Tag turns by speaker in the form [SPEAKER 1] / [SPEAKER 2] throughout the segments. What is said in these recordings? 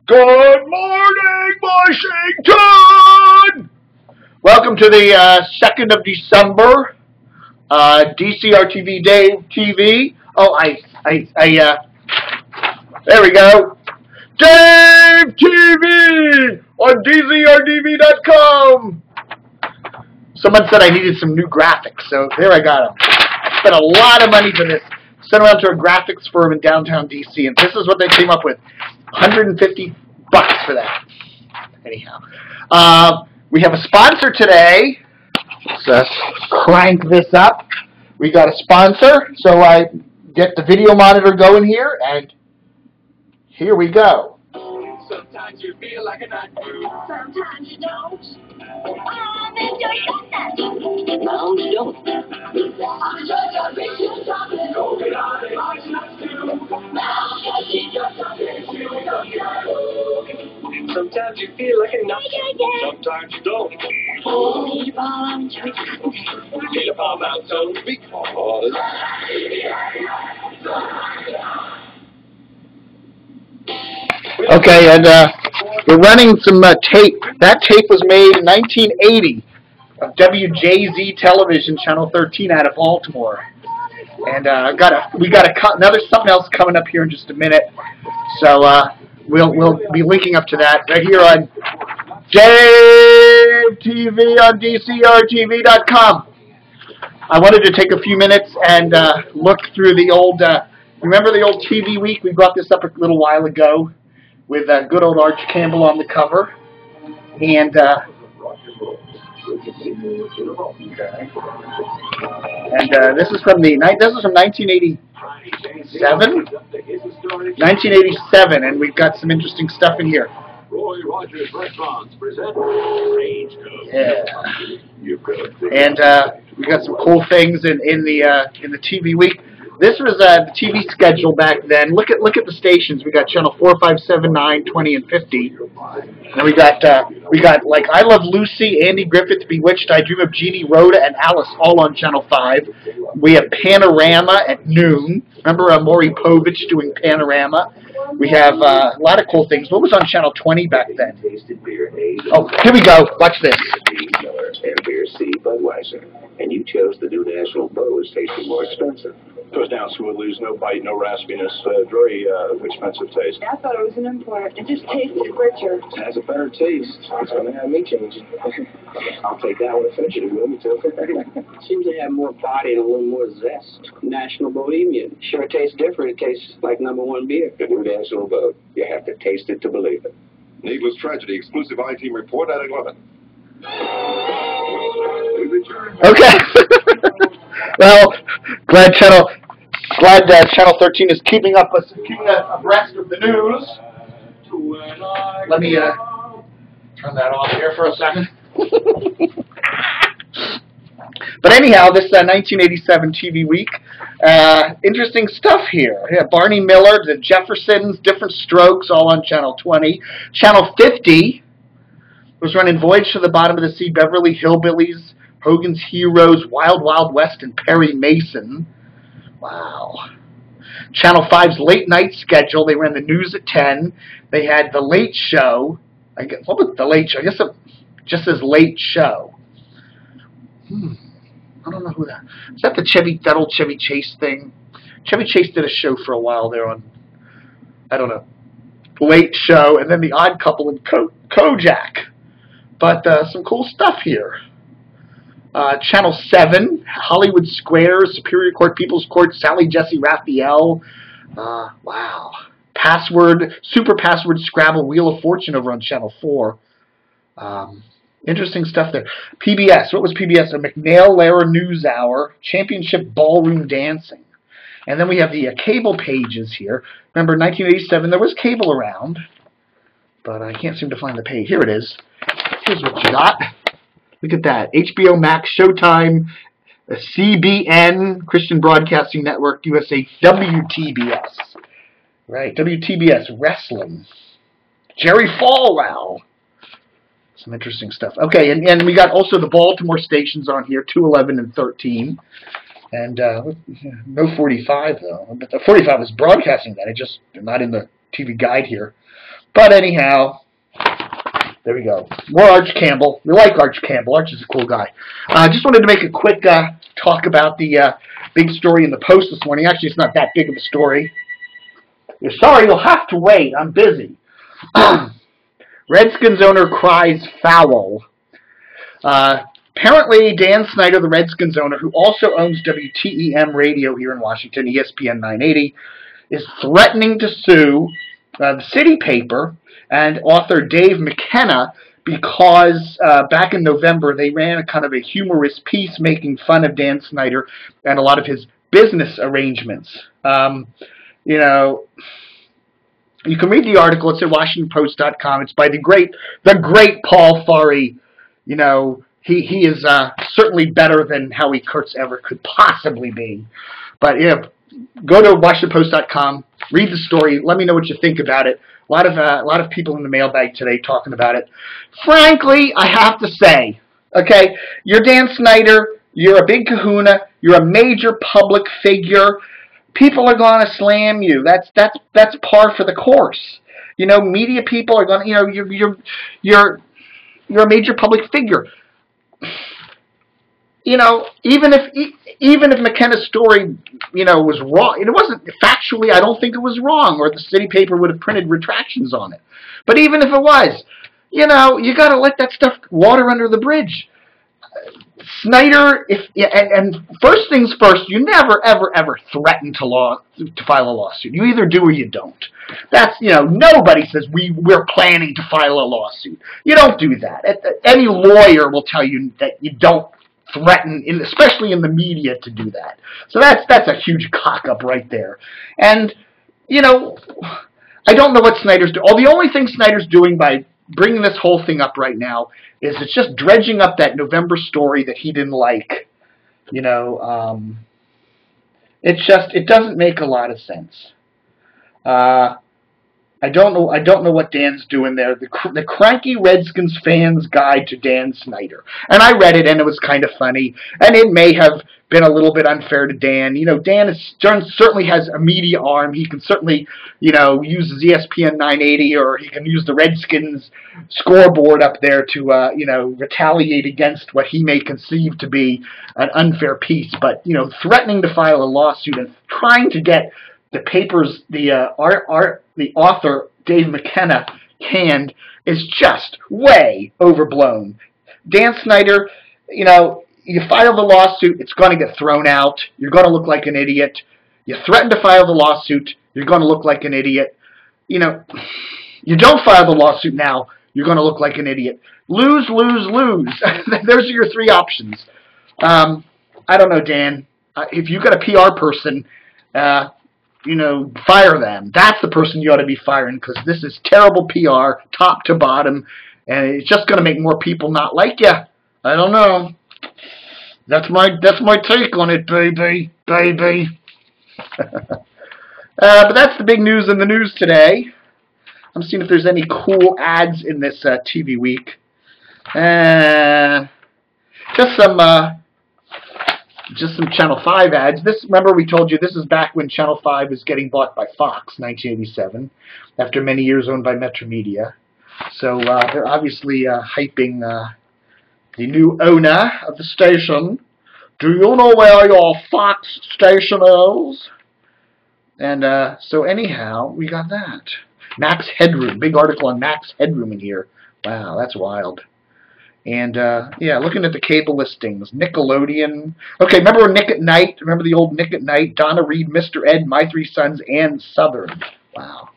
[SPEAKER 1] Good morning, Washington! Welcome to the 2nd of December, DCR-TV, Dave-TV. Oh, there we go. Dave-TV on DCR-TV.com. Someone said I needed some new graphics, so there I got them. I spent a lot of money for this. Sent around to a graphics firm in downtown DC, and this is what they came up with. $150 for that. Anyhow, we have a sponsor today. Let's crank this up. We got a sponsor, so I get the video monitor going here, and here we go.
[SPEAKER 2] Sometimes you feel like a nut. Sometimes you don't. Then you're not. No, you don't. Sometimes you feel like a nut. Sometimes you don't. Need a bomb out so because.
[SPEAKER 1] Okay, and we're running some tape. That tape was made in 1980 of WJZ Television, Channel 13 out of Baltimore. And we got something else coming up here in just a minute. So we'll be linking up to that right here on davetv on DCRTV.com. I wanted to take a few minutes and look through the old. Remember the old TV Week? We brought this up a little while ago with good old Arch Campbell on the cover, and this is from 1987. 1987, and we've got some interesting stuff in here.
[SPEAKER 2] Roy Rogers Restaurants present
[SPEAKER 1] Yeah, and we got some cool things in the TV Week. This was the TV schedule back then. Look at the stations. We got channel 4, 5, 7, 9, 20, and 50. And we got like I Love Lucy, Andy Griffith, Bewitched, I Dream of Jeannie, Rhoda, and Alice all on channel 5. We have Panorama at noon. Remember Maury Povich doing Panorama? We have a lot of cool things. What was on channel 20 back then? Oh, here we go. Watch this.
[SPEAKER 3] And beer C Budweiser, and you chose the new National Bow as tasting more expensive. Goes down smoothly, there's no bite, no raspiness, very expensive taste.
[SPEAKER 4] I thought it was an import. It just tasted richer.
[SPEAKER 3] It has a better taste. It's going to have me changing. I'll take that one and finish it if you want me to.
[SPEAKER 5] Seems to have more body and a little more zest. National Bohemian. Sure tastes different. It tastes like #1 beer.
[SPEAKER 3] The new National Bow. You have to taste it to believe it.
[SPEAKER 6] Needless Tragedy, exclusive I-Team report at 11.
[SPEAKER 1] Okay. Well, glad Channel 13 is keeping abreast of the news. Let me turn that off here for a second. But anyhow, this 1987 TV Week, interesting stuff here. Yeah, Barney Miller, the Jeffersons, Different Strokes, all on channel 20. Channel 50 was running Voyage to the Bottom of the Sea, Beverly Hillbillies, Hogan's Heroes, Wild Wild West, and Perry Mason. Wow. Channel 5's late night schedule, they ran the news at 10. They had The Late Show. What was The Late Show? I guess it just says Late Show. I don't know who that is. Is that that old Chevy Chase thing? Chevy Chase did a show for a while there on, I don't know, Late Show, and then The Odd Couple and Kojak. But some cool stuff here. Channel 7, Hollywood Squares, Superior Court, People's Court, Sally Jesse Raphael. Wow. Super Password Scrabble, Wheel of Fortune over on Channel 4. Interesting stuff there. PBS, what was PBS? A McNair-Lehrer News Hour, Championship Ballroom Dancing. And then we have the cable pages here. Remember, 1987, there was cable around, but I can't seem to find the page. Here it is. Here's what you got. Look at that. HBO Max, Showtime, CBN, Christian Broadcasting Network, USA, WTBS. Right, WTBS, Wrestling. Jerry Falwell. Some interesting stuff. Okay, and we got also the Baltimore stations on here, 211 and 13. And no 45, though. But the 45 is broadcasting that. It's just not in the TV guide here. But anyhow, there we go. More Arch Campbell. We like Arch Campbell. Arch is a cool guy. Just wanted to make a quick talk about the big story in the Post this morning. Actually, it's not that big of a story. You're sorry, you'll have to wait. I'm busy. Redskins owner cries foul. Apparently, Dan Snyder, the Redskins owner, who also owns WTEM Radio here in Washington, ESPN 980, is threatening to sue the city paper and author Dave McKenna because back in November they ran a kind of a humorous piece making fun of Dan Snyder and a lot of his business arrangements. You know, you can read the article. It's at WashingtonPost.com. It's by the great Paul Farhi. You know, he is certainly better than Howie Kurtz ever could possibly be. But yeah, go to WashingtonPost.com, read the story. Let me know what you think about it. A lot of people in the mailbag today talking about it. Frankly, I have to say, okay, you're Dan Snyder. You're a big kahuna. You're a major public figure. People are going to slam you. That's par for the course. You know, media people are going to, you know, you're a major public figure. You know, even if McKenna's story, you know, was wrong, it wasn't factually. I don't think it was wrong, or the city paper would have printed retractions on it. But even if it was, you know, you got to let that stuff water under the bridge. Snyder, and first things first, you never, ever, ever threaten to file a lawsuit. You either do or you don't. That's, you know, nobody says we're planning to file a lawsuit. You don't do that. Any lawyer will tell you that you don't threaten, especially in the media, to do that. So that's a huge cock-up right there. And, you know, I don't know what Snyder's doing. The only thing Snyder's doing by bringing this whole thing up right now is it's just dredging up that November story that he didn't like. You know, it doesn't make a lot of sense. I don't know what Dan's doing there. The Cranky Redskins Fans Guide to Dan Snyder. And I read it, and it was kind of funny. And it may have been a little bit unfair to Dan. You know, Dan certainly has a media arm. He can certainly, you know, use his ESPN 980, or he can use the Redskins scoreboard up there to, you know, retaliate against what he may conceive to be an unfair piece. But, you know, threatening to file a lawsuit and trying to get the papers, the author, Dave McKenna, canned is just way overblown. Dan Snyder, you know, you file the lawsuit, it's going to get thrown out. You're going to look like an idiot. You threaten to file the lawsuit, you're going to look like an idiot. You know, you don't file the lawsuit now, you're going to look like an idiot. Lose, lose, lose. Those are your three options. I don't know, Dan. If you've got a PR person, you know, fire them. That's the person you ought to be firing, because this is terrible PR, top to bottom, and it's just going to make more people not like you. I don't know. That's my take on it, baby. But that's the big news in the news today. I'm seeing if there's any cool ads in this TV week. Just some Channel 5 ads. Remember we told you this is back when Channel 5 was getting bought by Fox, 1987, after many years owned by Metro Media. So they're obviously hyping the new owner of the station. Do you know where your Fox station is? And so anyhow, we got that. Max Headroom. Big article on Max Headroom in here. Wow, that's wild. And, yeah, looking at the cable listings, Nickelodeon. Okay, remember Nick at Night? Remember the old Nick at Night? Donna Reed, Mr. Ed, My Three Sons, and Southern. Wow.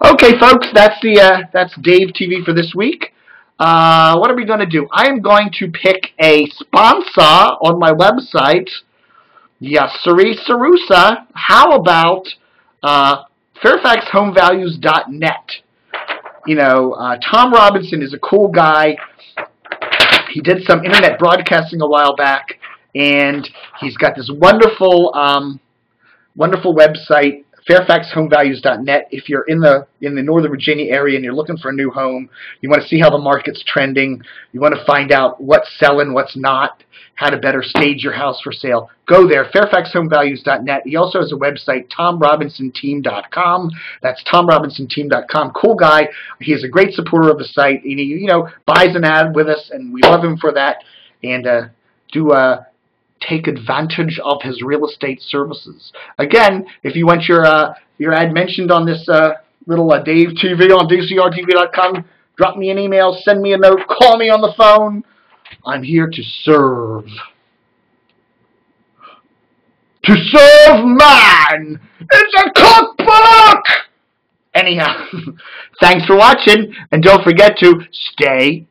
[SPEAKER 1] Okay, folks, that's Dave TV for this week. What are we going to do? I am going to pick a sponsor on my website. Yes, Sarusa. How about FairfaxHomeValues.net? You know, Tom Robinson is a cool guy. He did some internet broadcasting a while back, and he's got this wonderful website, FairfaxHomeValues.net. If you're in the Northern Virginia area and you're looking for a new home, you want to see how the market's trending, you want to find out what's selling, what's not, how to better stage your house for sale, go there, FairfaxHomeValues.net. He also has a website, TomRobinsonTeam.com. That's TomRobinsonTeam.com. Cool guy. He is a great supporter of the site. And he, buys an ad with us, and we love him for that. And take advantage of his real estate services. Again, if you want your ad mentioned on this little Dave TV on DCRTV.com, drop me an email, send me a note, call me on the phone. I'm here to serve. To serve man! It's a cookbook! Anyhow, thanks for watching, and don't forget to stay